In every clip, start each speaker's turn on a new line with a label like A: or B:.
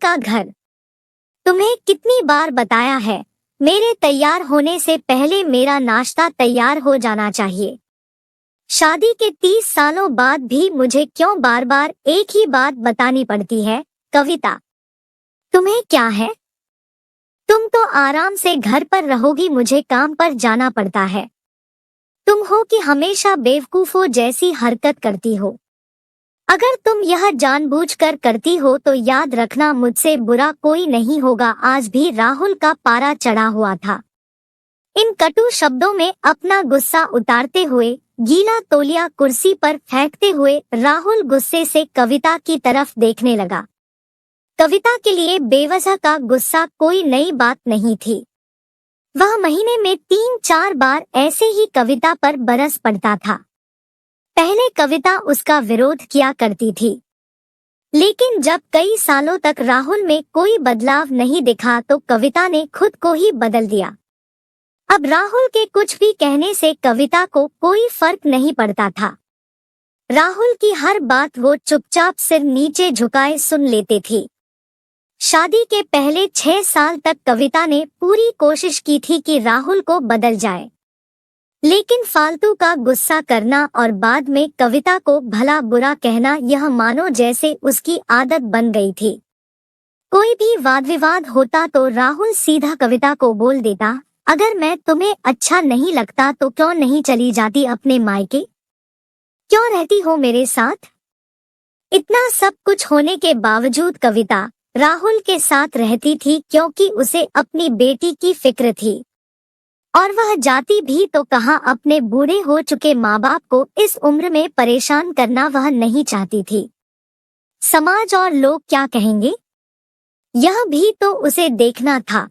A: का घर। तुम्हें कितनी बार बताया है, मेरे तैयार होने से पहले मेरा नाश्ता तैयार हो जाना चाहिए। शादी के 30 सालों बाद भी मुझे क्यों बार बार एक ही बात बतानी पड़ती है? कविता, तुम्हें क्या है? तुम तो आराम से घर पर रहोगी, मुझे काम पर जाना पड़ता है। तुम हो कि हमेशा बेवकूफों जैसी हरकत करती हो। अगर तुम यह जानबूझकर करती हो तो याद रखना, मुझसे बुरा कोई नहीं होगा। आज भी राहुल का पारा चढ़ा हुआ था। इन कटु शब्दों में अपना गुस्सा उतारते हुए, गीला तौलिया कुर्सी पर फेंकते हुए राहुल गुस्से से कविता की तरफ देखने लगा। कविता के लिए बेवजह का गुस्सा कोई नई बात नहीं थी। वह महीने में 3-4 बार ऐसे ही कविता पर बरस पड़ता था। पहले कविता उसका विरोध किया करती थी, लेकिन जब कई सालों तक राहुल में कोई बदलाव नहीं दिखा तो कविता ने खुद को ही बदल दिया। अब राहुल के कुछ भी कहने से कविता को कोई फर्क नहीं पड़ता था। राहुल की हर बात वो चुपचाप सिर नीचे झुकाए सुन लेते थे। शादी के पहले 6 साल तक कविता ने पूरी कोशिश की थी कि राहुल को बदल जाए, लेकिन फालतू का गुस्सा करना और बाद में कविता को भला बुरा कहना, यह मानो जैसे उसकी आदत बन गई थी। कोई भी वाद विवाद होता तो राहुल सीधा कविता को बोल देता, अगर मैं तुम्हें अच्छा नहीं लगता तो क्यों नहीं चली जाती अपने मायके? क्यों रहती हो मेरे साथ? इतना सब कुछ होने के बावजूद कविता राहुल के साथ रहती थी क्योंकि उसे अपनी बेटी की फिक्र थी, और वह जाती भी तो कहाँ, अपने बूढ़े हो चुके माँ बाप को इस उम्र में परेशान करना वह नहीं चाहती थी। समाज और लोग क्या कहेंगे, यह भी तो उसे देखना था।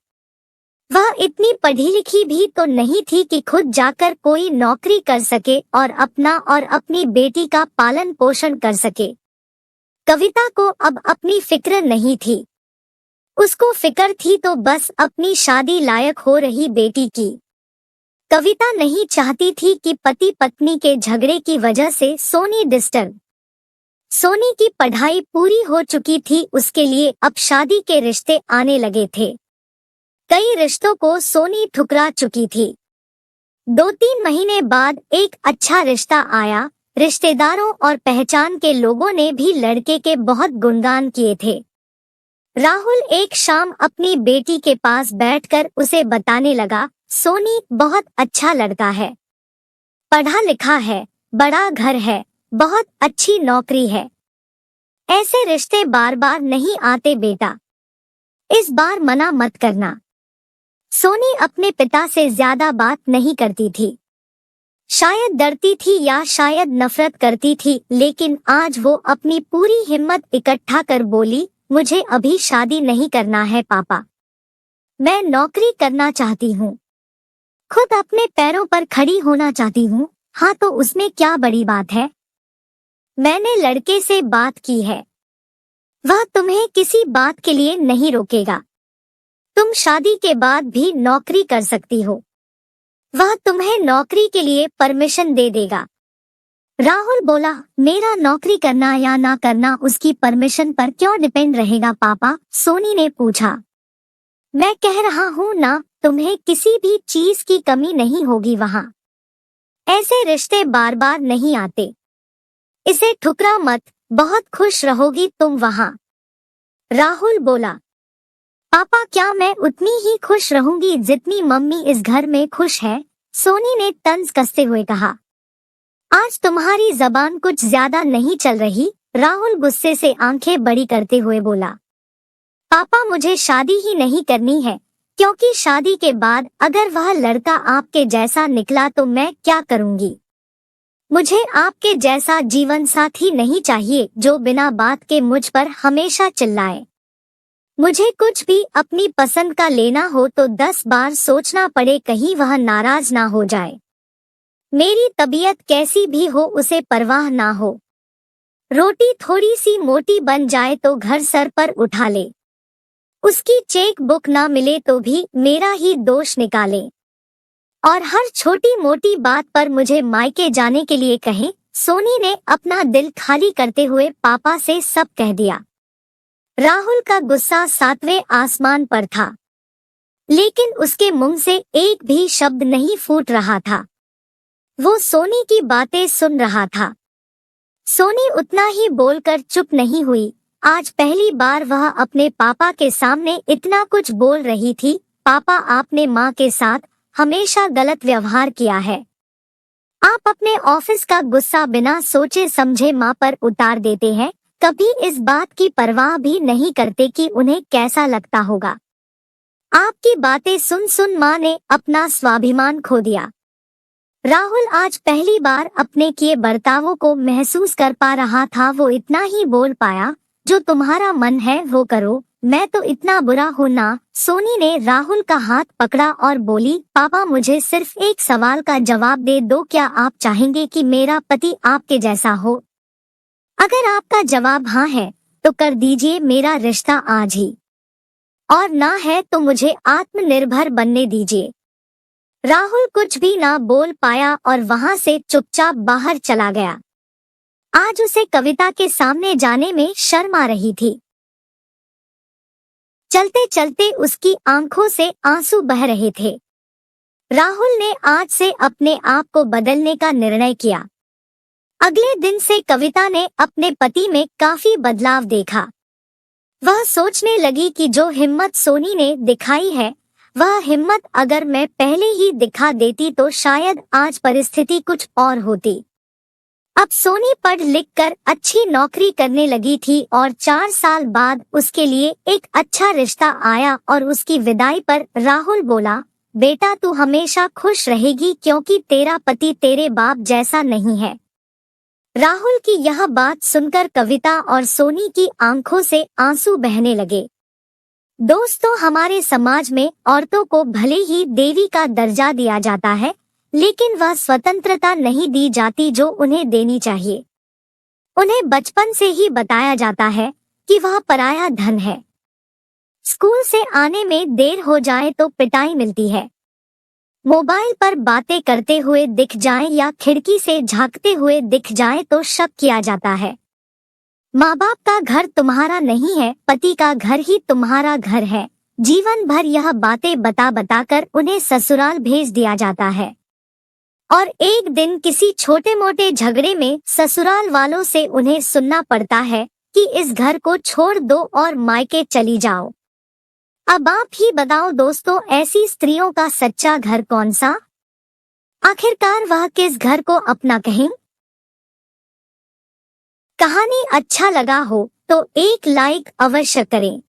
A: वह इतनी पढ़ी लिखी भी तो नहीं थी कि खुद जाकर कोई नौकरी कर सके और अपना और अपनी बेटी का पालन पोषण कर सके। कविता को अब अपनी फिक्र नहीं थी। उसको फिक्र थी तो बस अपनी शादी लायक हो रही बेटी की। कविता नहीं चाहती थी कि पति पत्नी के झगड़े की वजह से सोनी डिस्टर्ब। सोनी की पढ़ाई पूरी हो चुकी थी, उसके लिए अब शादी के रिश्ते आने लगे थे। कई रिश्तों को सोनी ठुकरा चुकी थी। 2-3 महीने बाद एक अच्छा रिश्ता आया। रिश्तेदारों और पहचान के लोगों ने भी लड़के के बहुत गुणगान किए थे। राहुल एक शाम अपनी बेटी के पास बैठकर उसे बताने लगा, सोनी बहुत अच्छा लड़का है, पढ़ा लिखा है, बड़ा घर है, बहुत अच्छी नौकरी है। ऐसे रिश्ते बार बार नहीं आते बेटा, इस बार मना मत करना। सोनी अपने पिता से ज्यादा बात नहीं करती थी। शायद डरती थी या शायद नफरत करती थी, लेकिन आज वो अपनी पूरी हिम्मत इकट्ठा कर बोली, मुझे अभी शादी नहीं करना है पापा, मैं नौकरी करना चाहती हूँ, खुद अपने पैरों पर खड़ी होना चाहती हूँ। हाँ तो उसमें क्या बड़ी बात है? मैंने लड़के से बात की है, वह तुम्हें किसी बात के लिए नहीं रोकेगा। तुम शादी के बाद भी नौकरी कर सकती हो, वह तुम्हें नौकरी के लिए परमिशन दे देगा। राहुल बोला, मेरा नौकरी करना या ना करना उसकी परमिशन पर क्यों डिपेंड रहेगा पापा? सोनी ने पूछा। मैं कह रहा हूँ ना, तुम्हें किसी भी चीज की कमी नहीं होगी वहाँ। ऐसे रिश्ते बार बार नहीं आते, इसे ठुकरा मत, बहुत खुश रहोगी तुम वहाँ। राहुल बोला, पापा क्या मैं उतनी ही खुश रहूंगी जितनी मम्मी इस घर में खुश है? सोनी ने तंज कसते हुए कहा। आज तुम्हारी जबान कुछ ज्यादा नहीं चल रही? राहुल गुस्से से आंखें बड़ी करते हुए बोला। पापा मुझे शादी ही नहीं करनी है, क्योंकि शादी के बाद अगर वह लड़का आपके जैसा निकला तो मैं क्या करूंगी? मुझे आपके जैसा जीवन साथी नहीं चाहिए जो बिना बात के मुझ पर हमेशा चिल्लाए। मुझे कुछ भी अपनी पसंद का लेना हो तो 10 बार सोचना पड़े, कहीं वह नाराज ना हो जाए। मेरी तबीयत कैसी भी हो उसे परवाह ना हो। रोटी थोड़ी सी मोटी बन जाए तो घर सर पर उठा ले। उसकी चेक बुक ना मिले तो भी मेरा ही दोष निकाले, और हर छोटी मोटी बात पर मुझे मायके जाने के लिए कहे। सोनी ने अपना दिल खाली करते हुए पापा से सब कह दिया। राहुल का गुस्सा सातवें आसमान पर था, लेकिन उसके मुंह से एक भी शब्द नहीं फूट रहा था। वो सोनी की बातें सुन रहा था। सोनी उतना ही बोलकर चुप नहीं हुई। आज पहली बार वह अपने पापा के सामने इतना कुछ बोल रही थी। पापा, आपने माँ के साथ हमेशा गलत व्यवहार किया है। आप अपने ऑफिस का गुस्सा बिना सोचे समझे माँ पर उतार देते हैं। कभी इस बात की परवाह भी नहीं करते कि उन्हें कैसा लगता होगा। आपकी बातें सुन सुन माँ ने अपना स्वाभिमान खो दिया। राहुल आज पहली बार अपने किए बर्तावों को महसूस कर पा रहा था। वो इतना ही बोल पाया, जो तुम्हारा मन है वो करो, मैं तो इतना बुरा हूँ ना। सोनी ने राहुल का हाथ पकड़ा और बोली, पापा, मुझे सिर्फ एक सवाल का जवाब दे दो। क्या आप चाहेंगे कि मेरा पति आपके जैसा हो? अगर आपका जवाब हाँ है तो कर दीजिए मेरा रिश्ता आज ही, और ना है तो मुझे आत्मनिर्भर बनने दीजिए। राहुल कुछ भी ना बोल पाया और वहां से चुपचाप बाहर चला गया। आज उसे कविता के सामने जाने में शर्म आ रही थी। चलते चलते उसकी आंखों से आंसू बह रहे थे। राहुल ने आज से अपने आप को बदलने का निर्णय किया। अगले दिन से कविता ने अपने पति में काफी बदलाव देखा। वह सोचने लगी कि जो हिम्मत सोनी ने दिखाई है, वह हिम्मत अगर मैं पहले ही दिखा देती तो शायद आज परिस्थिति कुछ और होती। अब सोनी पढ़ लिख कर अच्छी नौकरी करने लगी थी और 4 साल बाद उसके लिए एक अच्छा रिश्ता आया और उसकी विदाई पर राहुल बोला, बेटा तू हमेशा खुश रहेगी क्योंकि तेरा पति तेरे बाप जैसा नहीं है। राहुल की यह बात सुनकर कविता और सोनी की आंखों से आंसू बहने लगे। दोस्तों, हमारे समाज में औरतों को भले ही देवी का दर्जा दिया जाता है, लेकिन वह स्वतंत्रता नहीं दी जाती जो उन्हें देनी चाहिए। उन्हें बचपन से ही बताया जाता है कि वह पराया धन है। स्कूल से आने में देर हो जाए तो पिटाई मिलती है। मोबाइल पर बातें करते हुए दिख जाए या खिड़की से झांकते हुए दिख जाए तो शक किया जाता है। माँ बाप का घर तुम्हारा नहीं है, पति का घर ही तुम्हारा घर है। जीवन भर यह बातें बता बताकर उन्हें ससुराल भेज दिया जाता है और एक दिन किसी छोटे मोटे झगड़े में ससुराल वालों से उन्हें सुनना पड़ता है कि इस घर को छोड़ दो और मायके चली जाओ। अब आप ही बताओ दोस्तों, ऐसी स्त्रियों का सच्चा घर कौन सा? आखिरकार वह किस घर को अपना कहें? कहानी अच्छा लगा हो तो एक लाइक अवश्य करें।